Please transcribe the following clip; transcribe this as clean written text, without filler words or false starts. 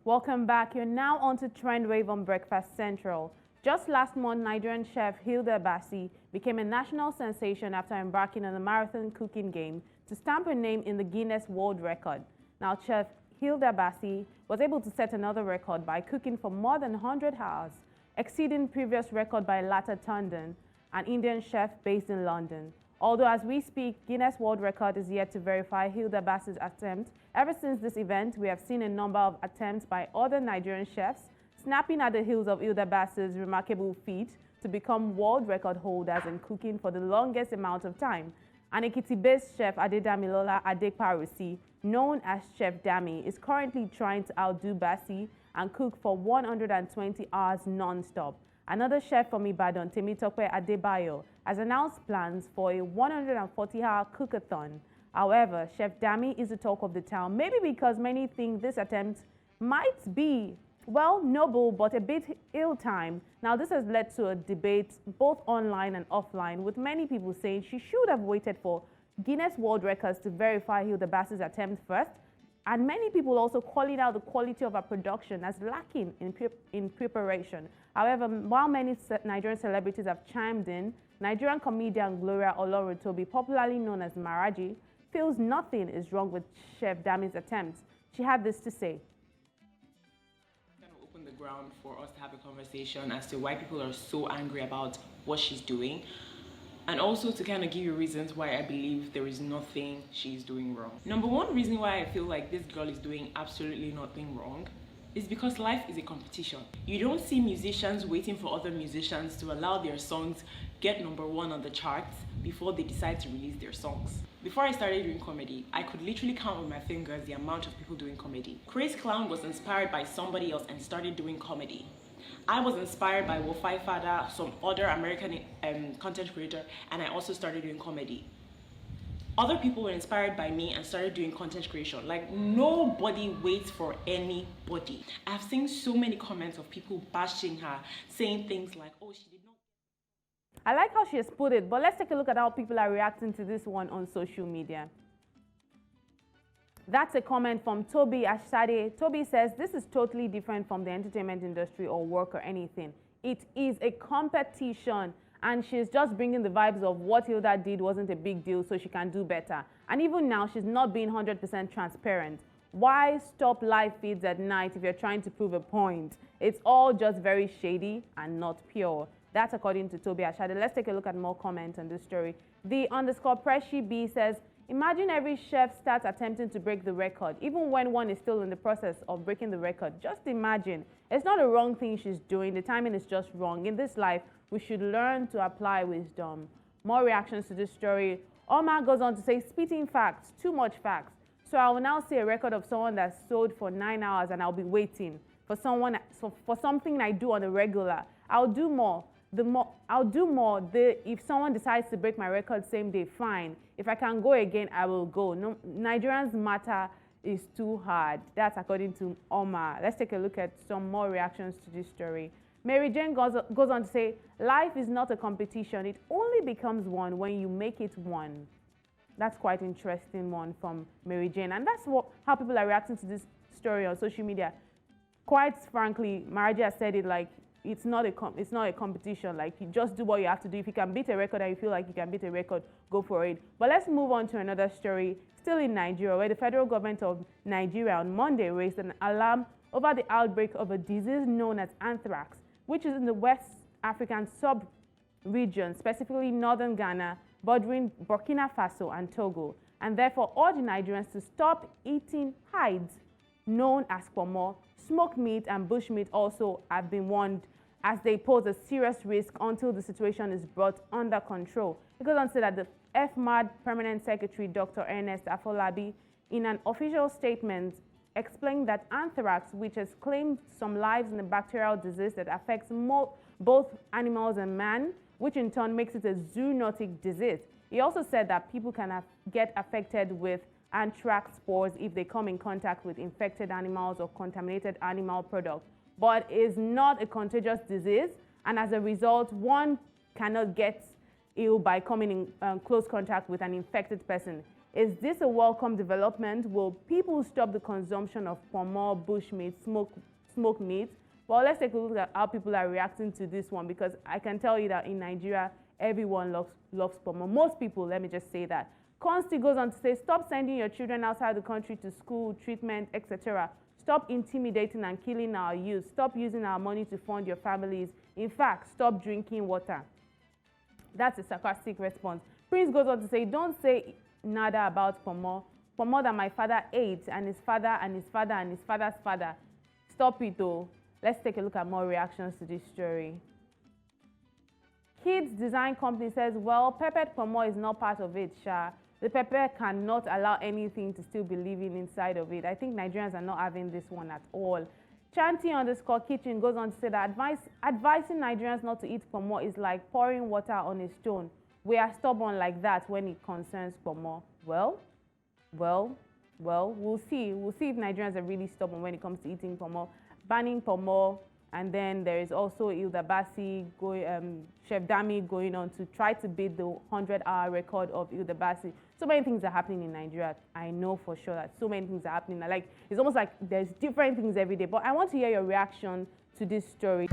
Welcome back. You're now on to Trend Wave on Breakfast Central. Just last month, Nigerian chef Baci became a national sensation after embarking on a marathon cooking game to stamp her name in the Guinness World Record. Now, Chef Baci was able to set another record by cooking for more than 100 hours, exceeding previous record by Lata Tandon, an Indian chef based in London. Although as we speak, Guinness World Record is yet to verify Baci's attempt. Ever since this event, we have seen a number of attempts by other Nigerian chefs snapping at the heels of Baci's remarkable feat to become world record holders in cooking for the longest amount of time. An Ekiti-based chef, Adedamilola Adeparusi, known as Chef Dammy, is currently trying to outdo Baci and cook for 120 hours non-stop. Another chef from Ibadan, Temitope Adebayo, has announced plans for a 140-hour cook-a-thon. However, Chef Dammy is the talk of the town, maybe because many think this attempt might be, well, noble but a bit ill-timed. Now, this has led to a debate both online and offline, with many people saying she should have waited for Guinness World Records to verify Baci's attempt first, and many people also calling out the quality of her production as lacking in preparation. However, while many Nigerian celebrities have chimed in, Nigerian comedian Gloria Oloruntobi, popularly known as Maraji, feels nothing is wrong with Chef Dammy's attempts. She had this to say. Kind of open the ground for us to have a conversation as to why people are so angry about what she's doing, and also to kind of give you reasons why I believe there is nothing she's doing wrong. Number one reason why I feel like this girl is doing absolutely nothing wrong is because life is a competition. You don't see musicians waiting for other musicians to allow their songs get #1 on the charts before they decide to release their songs. Before I started doing comedy, I could literally count with my fingers the amount of people doing comedy. Chris Clown was inspired by somebody else and started doing comedy. I was inspired by Wofai Fada, some other American content creator, and I also started doing comedy. Other people were inspired by me and started doing content creation. Like, nobody waits for anybody. I've seen so many comments of people bashing her, saying things like, oh, she did not. I like how she has put it, but let's take a look at how people are reacting to this one on social media. That's a comment from Toby Ashade. Toby says, this is totally different from the entertainment industry or work or anything. It is a competition, and she's just bringing the vibes of what Hilda did wasn't a big deal, so she can do better. And even now, she's not being 100% transparent. Why stop live feeds at night if you're trying to prove a point? It's all just very shady and not pure. That's according to Toby Ashade. Let's take a look at more comments on this story. The _Preshi B says, imagine every chef starts attempting to break the record, even when one is still in the process of breaking the record. Just imagine. It's not a wrong thing she's doing. The timing is just wrong. In this life, we should learn to apply wisdom. More reactions to this story. Omar goes on to say, spitting facts, too much facts. So I will now see a record of someone that sold for 9 hours and I'll be waiting for something I do on a regular. I'll do more. If someone decides to break my record same day, fine. If I can go again, I will go. No, Nigerians matter is too hard. That's according to Omar. Let's take a look at some more reactions to this story. Mary Jane goes on to say, life is not a competition. It only becomes one when you make it one. That's quite interesting one from Mary Jane. And that's how people are reacting to this story on social media. Quite frankly, Maraji has said it like, it's not a competition. Like, you just do what you have to do. If you can beat a record and you feel like you can beat a record, go for it. But let's move on to another story, still in Nigeria, where the federal government of Nigeria on Monday raised an alarm over the outbreak of a disease known as anthrax, which is in the West African sub-region, specifically northern Ghana, bordering Burkina Faso and Togo, and therefore urged Nigerians to stop eating hides known as pomo. Smoked meat and bushmeat also have been warned as they pose a serious risk until the situation is brought under control. It goes on to say that the FMAD Permanent Secretary, Dr. Ernest Afolabi, in an official statement, explained that anthrax, which has claimed some lives in a bacterial disease that affects both animals and man, which in turn makes it a zoonotic disease. He also said that people can get affected with anthrax spores if they come in contact with infected animals or contaminated animal products, but is not a contagious disease, and as a result, one cannot get ill by coming in close contact with an infected person. Is this a welcome development? Will people stop the consumption of pomo, bushmeat, smoked meat? Well, let's take a look at how people are reacting to this one, because I can tell you that in Nigeria, everyone loves pomo. Most people, let me just say that. Consti goes on to say, stop sending your children outside the country to school, treatment, etc. Stop intimidating and killing our youth. Stop using our money to fund your families. In fact, stop drinking water. That's a sarcastic response. Prince goes on to say, don't say nada about pomo. Pomo that my father ate, and his father and his father and his father's father. Stop it though. Let's take a look at more reactions to this story. Kids Design Company says, well, peppered pomo is not part of it, Sha. The pepper cannot allow anything to still be living inside of it. I think Nigerians are not having this one at all. Chanty_kitchen goes on to say that advising Nigerians not to eat pomo is like pouring water on a stone. We are stubborn like that when it concerns pomo. Well, we'll see. We'll see if Nigerians are really stubborn when it comes to eating pomo. Banning pomo, and then there is also Baci, Chef Dammy going on to try to beat the 100-hour record of Baci. So many things are happening in Nigeria. I know for sure that so many things are happening. Like, it's almost like there's different things every day. But I want to hear your reaction to this story.